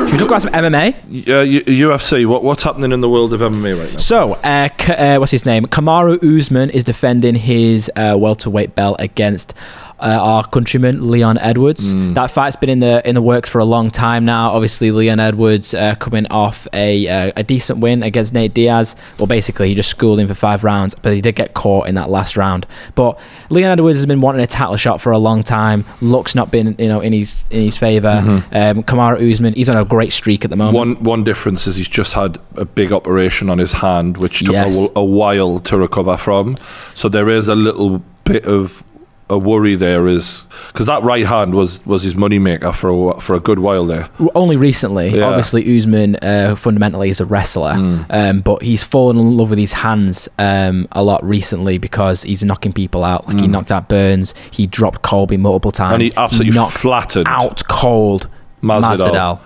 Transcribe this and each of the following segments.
Should we talk about some MMA? UFC. What's happening in the world of MMA right now? So, what's his name? Kamaru Usman is defending his welterweight belt against our countryman Leon Edwards. That fight's been in the works for a long time now. Obviously, Leon Edwards coming off a decent win against Nate Diaz. Well, basically, he just schooled him for 5 rounds, but he did get caught in that last round. But Leon Edwards has been wanting a title shot for a long time. Luck's not been in his favour. Kamaru Usman, he's on a great streak at the moment. One difference is he's just had a big operation on his hand, which took a while to recover from. So there is a little bit of a worry there, is because that right hand was his money maker for a good while there. Only recently, obviously Usman fundamentally is a wrestler, but he's fallen in love with his hands a lot recently because he's knocking people out. Like he knocked out Burns, he dropped Colby multiple times, and he absolutely flattened out cold Masvidal,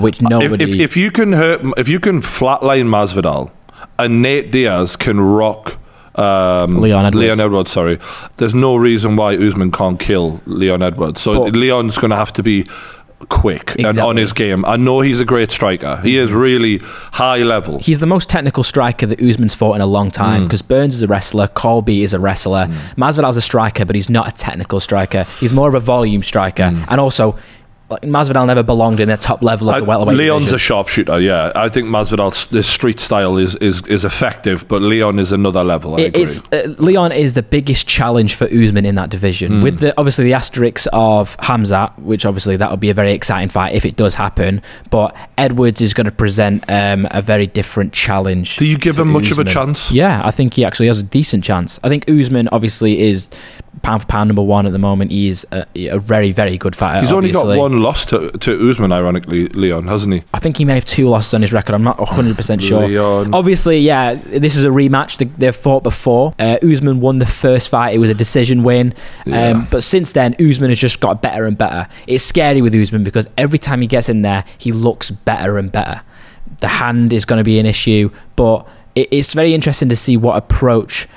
which nobody. If you can flatline Masvidal, and Nate Diaz can rock Leon Edwards, sorry. There's no reason why Usman can't kill Leon Edwards. So Leon's going to have to be quick and on his game. I know he's a great striker. He is really high level. He's the most technical striker that Usman's fought in a long time, because Burns is a wrestler, Colby is a wrestler. Masvidal's a striker, but he's not a technical striker. He's more of a volume striker. And also, Masvidal never belonged in the top level of the welterweight Leon's division. a sharpshooter, yeah. I think Masvidal's street style is effective, but Leon is another level. Leon is the biggest challenge for Usman in that division. With obviously the asterisks of Hamzat, which obviously that would be a very exciting fight if it does happen. But Edwards is going to present a very different challenge. Do you give him much of a chance? Yeah, I think he actually has a decent chance. I think Usman obviously is pound for pound #1 at the moment. He is a very, very good fighter. He's only got one loss to Usman, ironically, Leon, hasn't he? I think he may have 2 losses on his record. I'm not 100% sure. Leon. Obviously, yeah, this is a rematch. They've fought before. Usman won the first fight. It was a decision win. But since then, Usman has just got better and better. It's scary with Usman because every time he gets in there, he looks better and better. The hand is going to be an issue, but it's very interesting to see what approach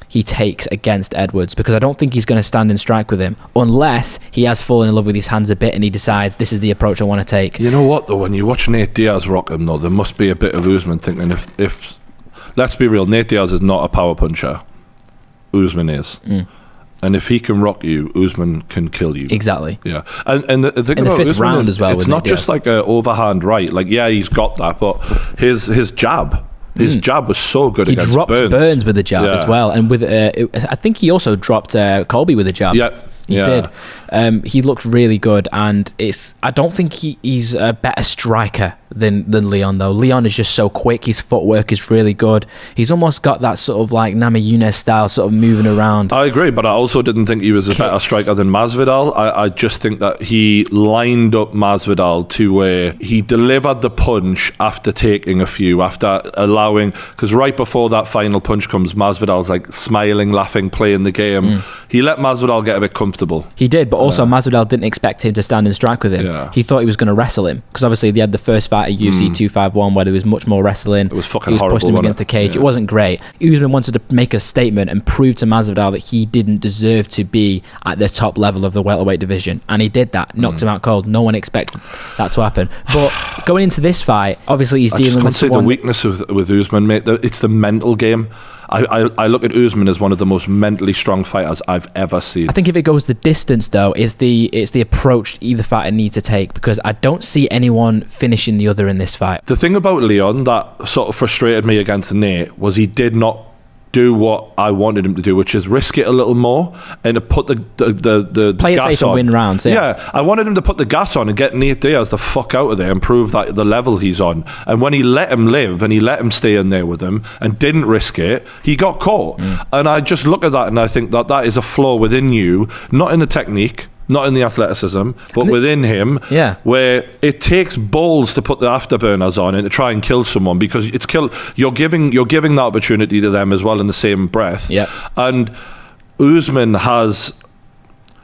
he takes against Edwards, because I don't think he's going to stand and strike with him unless he has fallen in love with his hands a bit and he decides this is the approach I want to take. You know what though, when you watch Nate Diaz rock him though, there must be a bit of Usman thinking if let's be real, Nate Diaz is not a power puncher, Usman is. And if he can rock you, Usman can kill you. Exactly. Yeah. And the thing in about the 5th Usman round is, as well, it's not just like an overhand right. Like, yeah, he's got that, but his jab. His jab was so good against Burns. He dropped Burns with a jab as well. And with I think he also dropped Colby with a jab. Yeah. He did. He looked really good, and I don't think he's a better striker than Leon though. Leon is just so quick. His footwork is really good. He's almost got that sort of like Namajunas style, sort of moving around. I agree, but I also didn't think he was a better striker than Masvidal. I just think that he lined up Masvidal to where he delivered the punch after taking a few, after allowing, because right before that final punch comes, Masvidal's like smiling, laughing, playing the game. He let Masvidal get a bit comfortable. He did, but also Masvidal didn't expect him to stand and strike with him. He thought he was going to wrestle him, because obviously they had the first fight at UFC 251 where there was much more wrestling. It was fucking horrible. He was pushing him against the cage. Yeah. It wasn't great. Usman wanted to make a statement and prove to Masvidal that he didn't deserve to be at the top level of the welterweight division, and he did that. Knocked him out cold. No one expected that to happen. But going into this fight, obviously he's dealing with the weakness with Usman, mate. It's the mental game. I look at Usman as one of the most mentally strong fighters I've ever seen. I think if it goes the distance, though, it's the approach either fighter needs to take, because I don't see anyone finishing the other in this fight. The thing about Leon that sort of frustrated me against Nate was he did not do what I wanted him to do, which is risk it a little more and to put the play gas it safe on. And win rounds. Yeah, I wanted him to put the gas on and get Nate Diaz the fuck out of there and prove that the level he's on. And when he let him live and he let him stay in there with him and didn't risk it, he got caught. And I just look at that and I think that that is a flaw within you, not in the technique, not in the athleticism, but within him, where it takes balls to put the afterburners on and to try and kill someone, because it's you're giving that opportunity to them as well in the same breath. And Usman has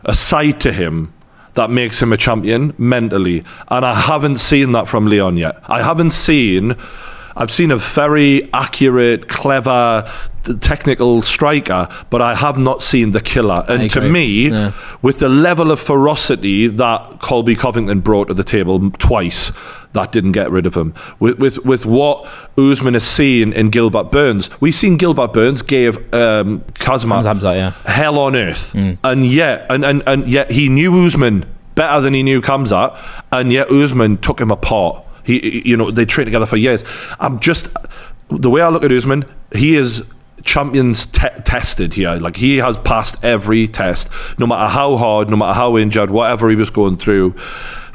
a side to him that makes him a champion mentally, and I haven't seen that from Leon yet. I've seen a very accurate, clever, technical striker, but I have not seen the killer. And to me, with the level of ferocity that Colby Covington brought to the table twice, that didn't get rid of him. With what Usman has seen in Gilbert Burns, we've seen Gilbert Burns gave Khamzat hell on earth, and yet he knew Usman better than he knew Khamzat, and yet Usman took him apart. They trained together for years. The way I look at Usman, he is champions tested here. Like, he has passed every test, no matter how hard, no matter how injured, whatever he was going through.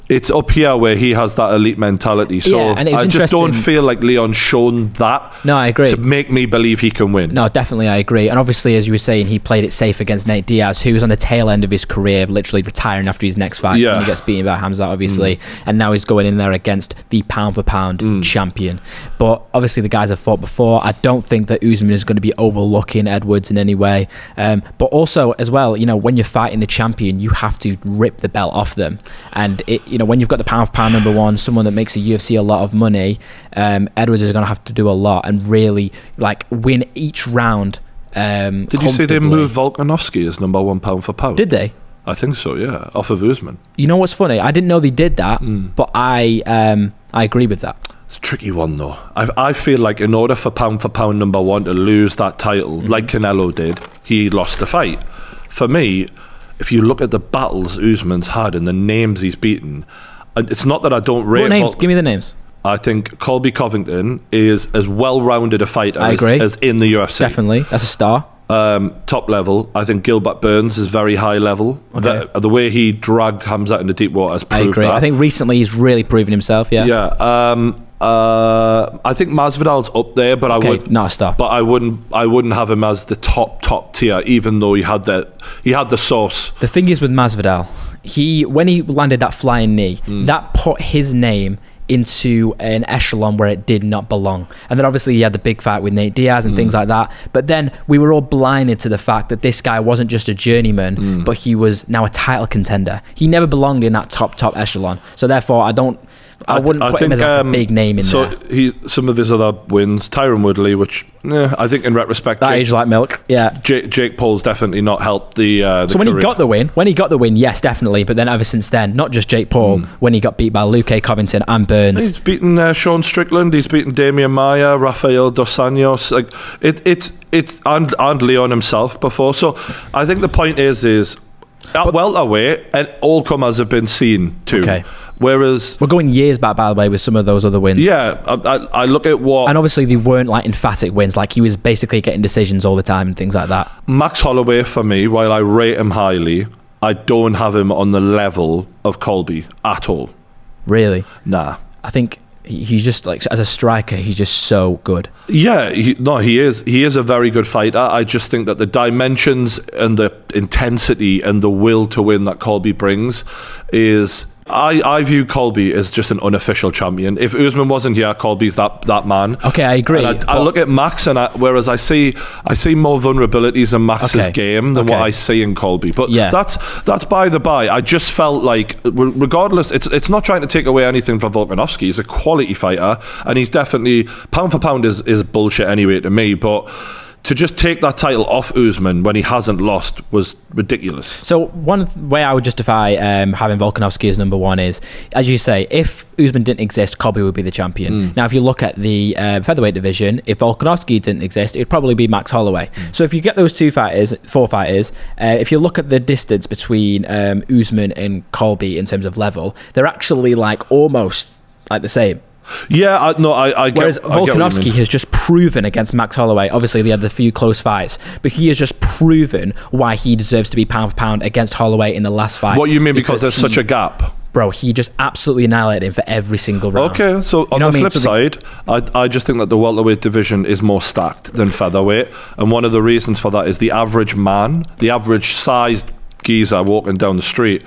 It's up here where he has that elite mentality. So and I just don't feel like Leon's shown that. No, I agree. To make me believe he can win. No, definitely, I agree. And obviously, as you were saying, he played it safe against Nate Diaz, who was on the tail end of his career, literally retiring after his next fight. When he gets beaten by Khamzat, obviously. And now he's going in there against the pound-for-pound champion. But obviously, the guys have fought before. I don't think that Usman is going to be overlooking Edwards in any way. But also, as well, when you're fighting the champion, you have to rip the belt off them. And when you've got the pound-for-pound #1, someone that makes the UFC a lot of money, Edwards is going to have to do a lot and really win each round. Did you see they moved Volkanovski as #1 pound-for-pound? Did they? I think so, yeah, off of Usman. You know what's funny? I didn't know they did that, but I agree with that. It's a tricky one, though. I feel like in order for pound-for-pound #1 to lose that title, like Canelo did, he lost the fight. For me, if you look at the battles Usman's had and the names he's beaten, and it's not that I don't rate... What names? Give me the names. I think Colby Covington is as well-rounded a fighter as in the UFC. Definitely. That's a star. Top level. I think Gilbert Burns is very high level. Okay. The way he dragged Khamzat into deep water has proved that. I think recently he's really proven himself, Yeah. I think Masvidal's up there, but not a star. But I wouldn't have him as the top tier, even though he had the sauce. The thing is with Masvidal, when he landed that flying knee, that put his name into an echelon where it did not belong. And then obviously he had the big fight with Nate Diaz and things like that. But then we were all blinded to the fact that this guy wasn't just a journeyman, but he was now a title contender. He never belonged in that top echelon. So therefore, I wouldn't put him as a big name in there. So some of his other wins, Tyron Woodley, which I think in retrospect, that age like milk. Yeah, Jake Paul's definitely not helped the. So when he got the win, yes, definitely. But then ever since then, not just Jake Paul, when he got beat by Luque Covington and Burns, he's beaten Sean Strickland, he's beaten Damian Maia, Rafael dos Anjos, and Leon himself before. So I think the point is at welterweight, and all comers have been seen too. Okay. Whereas we're going years back, by the way, with some of those other wins. Yeah, I look at what... And obviously they weren't emphatic wins. He was basically getting decisions all the time and things like that. Max Holloway, for me, while I rate him highly, I don't have him on the level of Colby at all. Really? Nah. I think he's just, as a striker, he's just so good. Yeah, he is. He is a very good fighter. I just think that the dimensions and the intensity and the will to win that Colby brings is... I view Colby as just an unofficial champion. If Usman wasn't here, Colby's that man. Okay, I agree. And I look at Max, whereas I see more vulnerabilities in Max's game than what I see in Colby. But that's by the by. I just felt like, regardless, it's not trying to take away anything from Volkanovski. He's a quality fighter, and he's definitely pound for pound is bullshit anyway to me. But to just take that title off Usman when he hasn't lost was ridiculous. So one way I would justify having Volkanovski as #1 is, as you say, if Usman didn't exist, Colby would be the champion. Now, if you look at the featherweight division, if Volkanovski didn't exist, it would probably be Max Holloway. So if you get those four fighters, if you look at the distance between Usman and Colby in terms of level, they're actually almost the same. Yeah, I get. Whereas Volkanovski has just proven against Max Holloway. Obviously, they had a few close fights, but he has just proven why he deserves to be pound for pound against Holloway in the last fight. What you mean because there's such a gap? Bro, he just absolutely annihilated him for every single round. Okay, so on the flip side, I just think that the welterweight division is more stacked than featherweight, and one of the reasons for that is the average man, the average sized geezer walking down the street,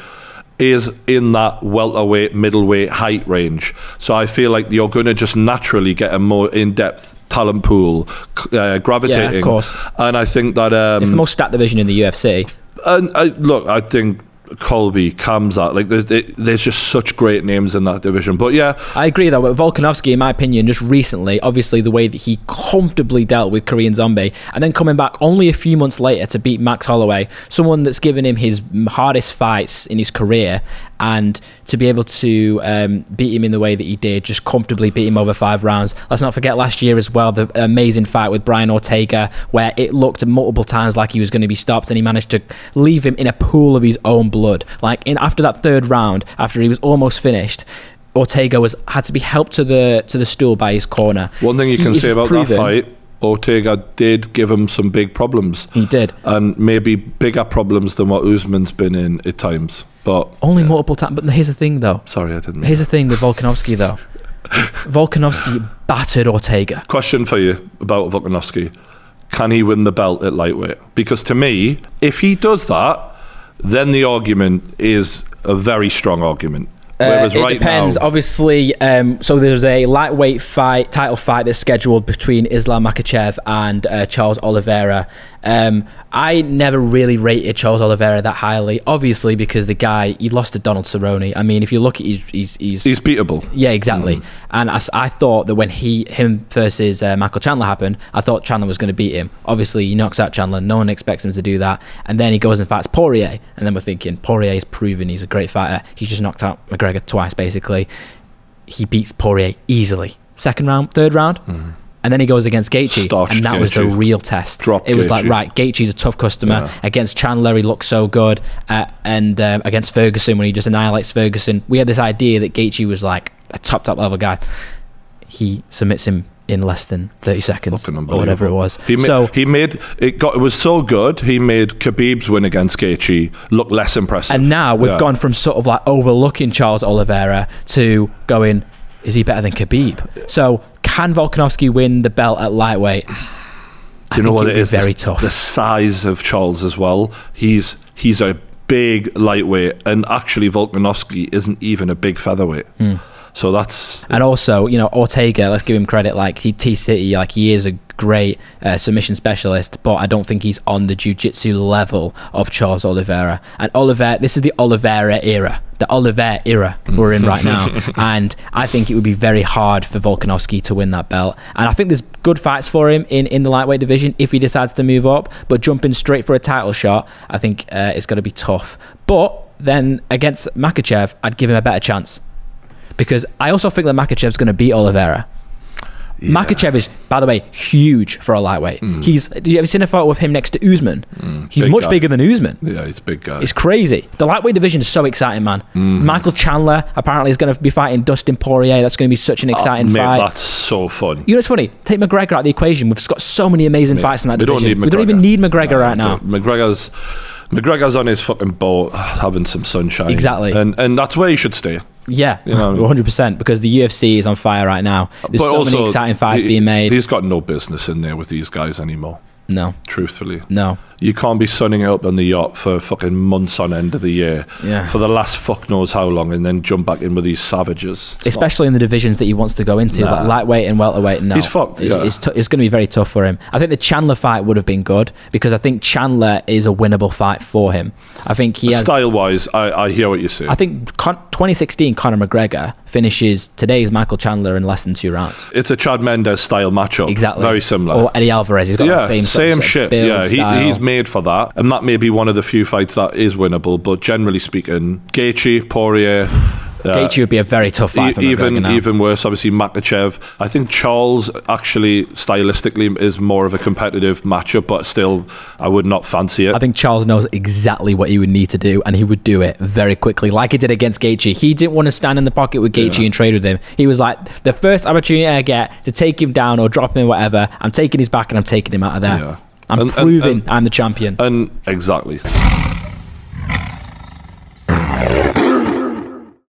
is in that welterweight, middleweight height range. So I feel like you're going to just naturally get a more in-depth talent pool gravitating. Yeah, of course. And I think that... it's the most stacked division in the UFC. And look, I think Colby, Kamzat, like there's just such great names in that division. But yeah, I agree though. But Volkanovski, in my opinion, just recently, obviously the way that he comfortably dealt with Korean Zombie, and then coming back only a few months later to beat Max Holloway, someone that's given him his hardest fights in his career, and to be able to beat him in the way that he did, just comfortably beat him over 5 rounds. Let's not forget last year as well, the amazing fight with Brian Ortega, where it looked multiple times like he was going to be stopped, and he managed to leave him in a pool of his own blood. Like after that 3rd round, after he was almost finished, Ortega had to be helped to the stool by his corner. One thing you can say about that fight, Ortega did give him some big problems. He did, and maybe bigger problems than what Usman's been in at times. But only multiple times. But here's the thing, though. Sorry, I didn't mean Here's the thing with Volkanovski, though. Volkanovski battered Ortega. Question for you about Volkanovski. Can he win the belt at lightweight? Because to me, if he does that, then the argument is a very strong argument. Whereas it right depends. now, Obviously, so there's a lightweight title fight that's scheduled between Islam Makhachev and Charles Oliveira. I never really rated Charles Oliveira that highly, obviously, because the guy, he lost to Donald Cerrone. I mean, if you look at he's beatable. Yeah, exactly. And I thought that when him versus Michael Chandler happened, I thought Chandler was going to beat him. Obviously, he knocks out Chandler. No one expects him to do that. And then he goes and fights Poirier. And then we're thinking, Poirier's proven he's a great fighter. He's just knocked out McGregor twice, basically. He beats Poirier easily. 2nd round, 3rd round. And then he goes against Gaethje, and that was the real test. It was like, right, Gaethje's a tough customer. Against Chandler, he looks so good. And against Ferguson, when he just annihilates Ferguson, we had this idea that Gaethje was like a top level guy. He submits him in less than 30 seconds or whatever it was. It was so good, he made Khabib's win against Gaethje look less impressive. And now we've gone from sort of like overlooking Charles Oliveira to going, is he better than Khabib? So can Volkanovski win the belt at lightweight? Do you know what it is? Very tough. The size of Charles as well. He's a big lightweight, and actually Volkanovski isn't even a big featherweight. So that's... And also, you know, Ortega, let's give him credit, like T-City, like he is a great submission specialist, but I don't think he's on the jiu-jitsu level of Charles Oliveira. And Oliveira, this is the Oliveira era. The Oliveira era we're in right now. And I think it would be very hard for Volkanovski to win that belt. And I think there's good fights for him in the lightweight division if he decides to move up. But jumping straight for a title shot, I think it's going to be tough. But then against Makhachev, I'd give him a better chance. Because I also think that Makhachev's going to beat Oliveira. Yeah. Makhachev is, by the way, huge for a lightweight. Have you ever seen a photo of him next to Usman? He's much bigger than Usman. Yeah, he's a big guy. It's crazy. The lightweight division is so exciting, man. Michael Chandler apparently is going to be fighting Dustin Poirier. That's going to be such an exciting fight. That's so fun. You know what's funny? Take McGregor out of the equation. We've got so many amazing fights in that division. We don't even need McGregor right now. McGregor's on his fucking boat having some sunshine. Exactly. And that's where he should stay. Yeah, you know, 100%, because the UFC is on fire right now. There's so many exciting fights being made. He's got no business in there with these guys anymore. No. Truthfully. No. You can't be sunning it up on the yacht for fucking months on end of the year. Yeah. For the last fuck knows how long, and then jump back in with these savages. Especially in the divisions that he wants to go into, like lightweight and welterweight. No. He's fucked. It's going to be very tough for him. I think the Chandler fight would have been good, because I think Chandler is a winnable fight for him. I think he has... Style-wise, I hear what you're saying. I think 2016 Conor McGregor finishes today's Michael Chandler in less than 2 rounds. It's a Chad Mendes style matchup. Exactly. Very similar. Or Eddie Alvarez. He's got the same shit. Build style. He's made for that. And that may be one of the few fights that is winnable, but generally speaking, Gaethje, Poirier... Gaethje would be a very tough fight for McGregor now. Even worse, obviously, Makhachev. I think Charles actually, stylistically, is more of a competitive matchup, but still, I would not fancy it. I think Charles knows exactly what he would need to do, and he would do it very quickly, like he did against Gaethje. He didn't want to stand in the pocket with Gaethje and trade with him. He was like, the first opportunity I get to take him down or drop him, whatever, I'm taking his back and I'm taking him out of there. I'm proving I'm the champion. And exactly.